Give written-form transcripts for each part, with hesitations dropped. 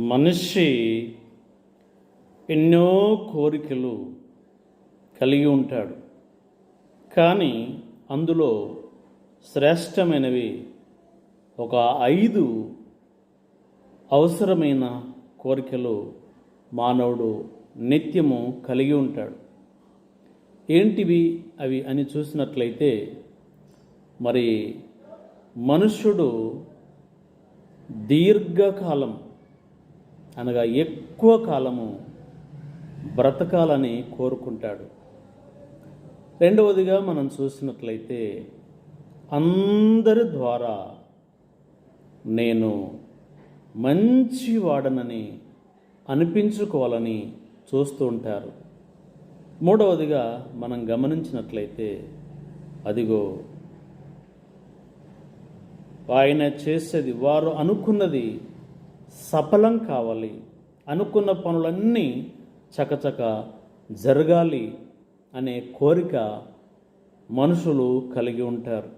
మనిషి ఎన్నో కోరికలు కలిగి ఉంటాడు. కానీ అందులో శ్రేష్టమైనవి ఒక 5 అవసరమైన కోరికలు మానవుడు నిత్యము కలిగి ఉంటాడు. ఏంటివి అవి అని చూసినట్లయితే, మరి మనుష్యుడు దీర్ఘకాలం అనగా ఎక్కువ కాలము బ్రతకాలని కోరుకుంటాడు. రెండవదిగా మనం చూసినట్లయితే, అందరి ద్వారా నేను మంచివాడనని అనిపించుకోవాలని చూస్తూ ఉంటారు. మూడవదిగా మనం గమనించినట్లయితే, అదిగో ఆయన చేసేది, వారు అనుకున్నది సఫలం కావాలి, అనుకున్న పనులన్నీ చకచక జరగాలి అనే కోరిక మనుషులు కలిగి ఉంటారు.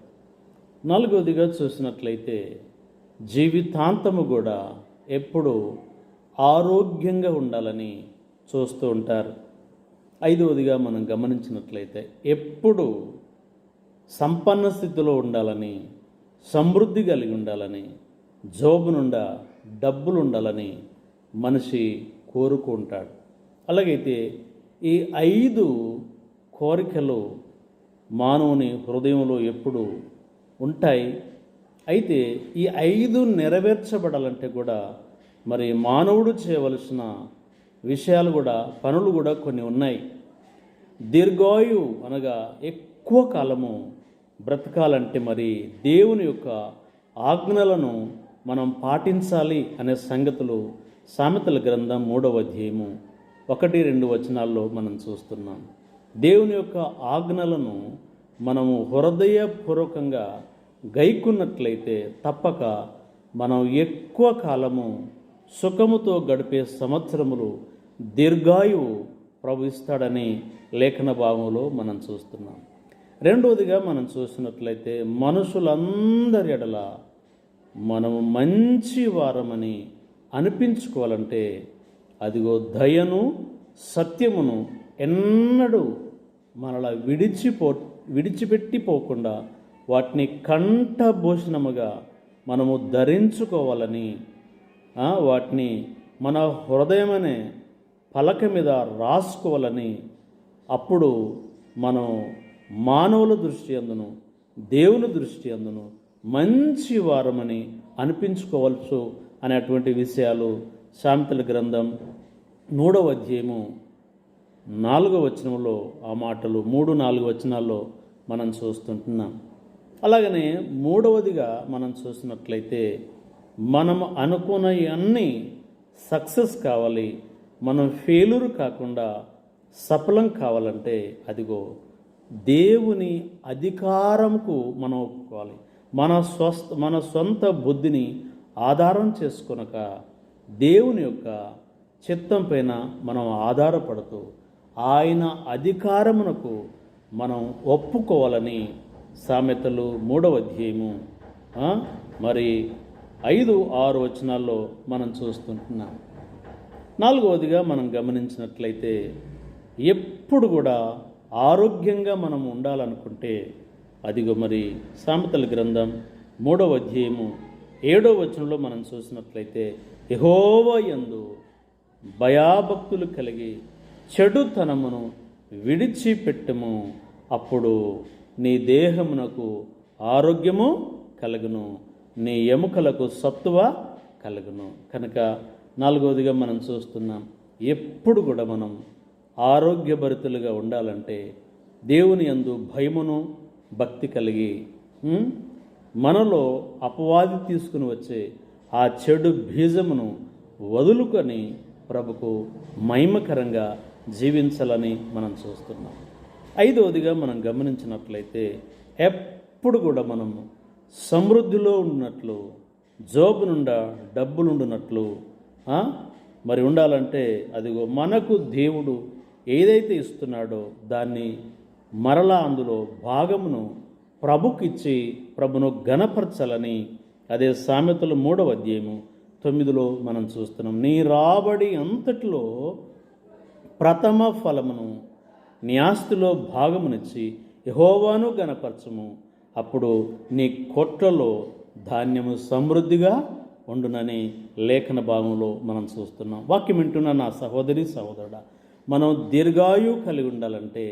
నాలుగవదిగా చూసినట్లయితే, జీవితాంతము కూడా ఎప్పుడు ఆరోగ్యంగా ఉండాలని చూస్తూ ఉంటారు. ఐదవదిగా మనం గమనించినట్లయితే, ఎప్పుడు సంపన్న స్థితిలో ఉండాలని, సమృద్ధి కలిగి ఉండాలని, జోబు నుండా డబ్బులు ఉండాలని మనిషి కోరుకుంటాడు. అలాగైతే ఈ 5 కోరికలు మానవుని హృదయంలో ఎప్పుడు ఉంటాయి. అయితే ఈ 5 నెరవేర్చబడాలంటే కూడా మరి మానవుడు చేయవలసిన విషయాలు కూడా, పనులు కూడా కొన్ని ఉన్నాయి. దీర్ఘాయు అనగా ఎక్కువ కాలము బ్రతకాలంటే మరి దేవుని యొక్క ఆజ్ఞలను మనం పాటించాలి అనే సంగతులు సామెతల గ్రంథం 3వ అధ్యాయము 1-2 వచనాల్లో మనం చూస్తున్నాం. దేవుని యొక్క ఆజ్ఞలను మనము హృదయపూర్వకంగా గైకున్నట్లయితే తప్పక మనం ఎక్కువ కాలము సుఖముతో గడిపే సంవత్సరములు, దీర్ఘాయువు ప్రభు ఇస్తాడని లేఖన భాగంలో మనం చూస్తున్నాం. రెండవదిగా మనం చూసినట్లయితే, మనుషులందరి ఎడల మనము మంచి వారమని అనిపించుకోవాలంటే అదిగో దయను, సత్యమును ఎన్నడూ మనలా విడిచిపెట్టిపోకుండా వాటిని కంఠభూషణముగా మనము ధరించుకోవాలని, వాటిని మన హృదయమనే పలక మీద రాసుకోవాలని, అప్పుడు మనం మానవుల దృష్టి అందును, దేవుని దృష్టి అందును మంచి వారమని అనిపించుకోవచ్చు అనేటువంటి విషయాలు సామెతల గ్రంథం 3వ అధ్యాయము 4వ వచనంలో ఆ మాటలు 3-4 వచనాల్లో మనం చూస్తుంటున్నాం. అలాగనే మూడవదిగా మనం చూసినట్లయితే, మనం అనుకున్నవన్నీ సక్సెస్ కావాలి, మనం ఫెయిల్యూర్ కాకుండా సఫలం కావాలంటే అదిగో దేవుని అధికారంకు మనం ఒప్పుకోవాలి. మన సొంత బుద్ధిని ఆధారం చేసుకొనక దేవుని యొక్క చిత్తం పైన మనం ఆధారపడుతూ ఆయన అధికారమునకు మనం ఒప్పుకోవాలని సామెతలు 3వ అధ్యాయము మరి 5-6 వచనాల్లో మనం చూస్తుంటున్నాం. నాలుగవదిగా మనం గమనించినట్లయితే, ఎప్పుడు కూడా ఆరోగ్యంగా మనం ఉండాలనుకుంటే అదిగో మరి సామెతల గ్రంథం 3వ అధ్యాయము 7వ వచనంలో మనం చూసినట్లయితే, యెహోవా యందు భయభక్తులు కలిగి చెడుతనమును విడిచిపెట్టుము, అప్పుడు నీ దేహమునకు ఆరోగ్యము కలుగును, నీ ఎముకలకు సత్తువ కలుగును. కనుక నాలుగవదిగా మనం చూస్తున్నాం, ఎప్పుడు కూడా మనం ఆరోగ్యభరితులుగా ఉండాలంటే దేవుని యందు భయమును భక్తి కలిగి, మనలో అపవాది తీసుకుని వచ్చే ఆ చెడు బీజమును వదులుకొని ప్రభుకు మహిమకరంగా జీవించాలని మనం చూస్తున్నాం. ఐదవదిగా మనం గమనించినట్లయితే, ఎప్పుడు కూడా మనం సమృద్ధిలో ఉన్నట్లు, జోబు నుండా డబ్బులు ఉండునట్లు మరి ఉండాలంటే అదిగో మనకు దేవుడు ఏదైతే ఇస్తున్నాడో దాన్ని మరలా అందులో భాగమును ప్రభుకిచ్చి ప్రభును ఘనపరచాలని అదే సామెతలు 3వ అధ్యాయము 9లో మనం చూస్తున్నాం. నీ రాబడి అంతటిలో ప్రథమ ఫలమును నీ ఆస్తిలో భాగమునిచ్చి యెహోవాను గణపరచుము, అప్పుడు నీ కొట్లలో ధాన్యము సమృద్ధిగా ఉండునని లేఖన భాగంలో మనం చూస్తున్నాం. వాక్యం వింటున్న నా సహోదరి సహోదరుడా, మనం దీర్ఘాయువు కలిగి ఉండాలంటే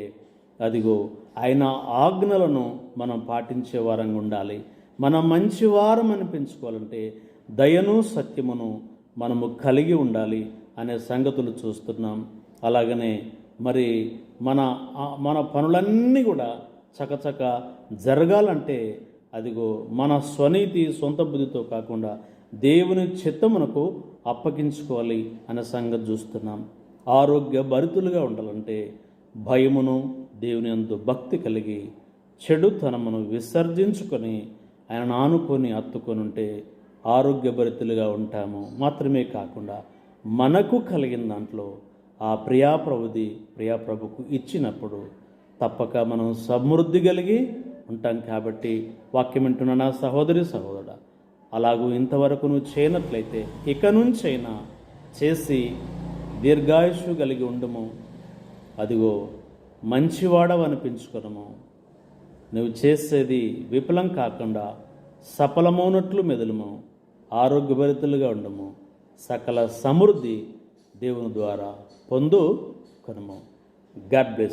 అదిగో ఆయన ఆజ్ఞలను మనం పాటించే వారంగా ఉండాలి. మనం మంచివారం అనిపించుకోవాలంటే దయను సత్యమును మనము కలిగి ఉండాలి అనే సంగతులు చూస్తున్నాం. అలాగనే మరి మన పనులన్నీ కూడా చకచక జరగాలంటే అదిగో మన స్వనీతి సొంత బుద్ధితో కాకుండా దేవుని చిత్తమునకు అప్పగించుకోవాలి అనే సంగతి చూస్తున్నాం. ఆరోగ్య భరితులుగా ఉండాలంటే భయమును దేవుని యందు భక్తి కలిగి చెడుతనమును విసర్జించుకొని ఆయన ఆనుకొని హత్తుకొని ఉంటే ఆరోగ్యభరితులుగా ఉంటాము. మాత్రమే కాకుండా మనకు కలిగిన దాంట్లో ఆ ప్రియాప్రభుకు ఇచ్చినప్పుడు తప్పక మనం సమృద్ధి కలిగి ఉంటాం. కాబట్టి వాక్యం వింటున్న నా సహోదరి సహోదరుడా, అలాగూ ఇంతవరకు నువ్వు చేయనట్లయితే ఇక నుంచైనా చేసి దీర్ఘాయుషు కలిగి ఉండము. అదిగో మంచివాడవు అనిపించుకునము. నువ్వు చేసేది విఫలం కాకుండా సఫలమవునట్లు మెదులుము. ఆరోగ్యభరితులుగా ఉండము. సకల సమృద్ధి దేవుని ద్వారా పొందుకొనుము. God bless.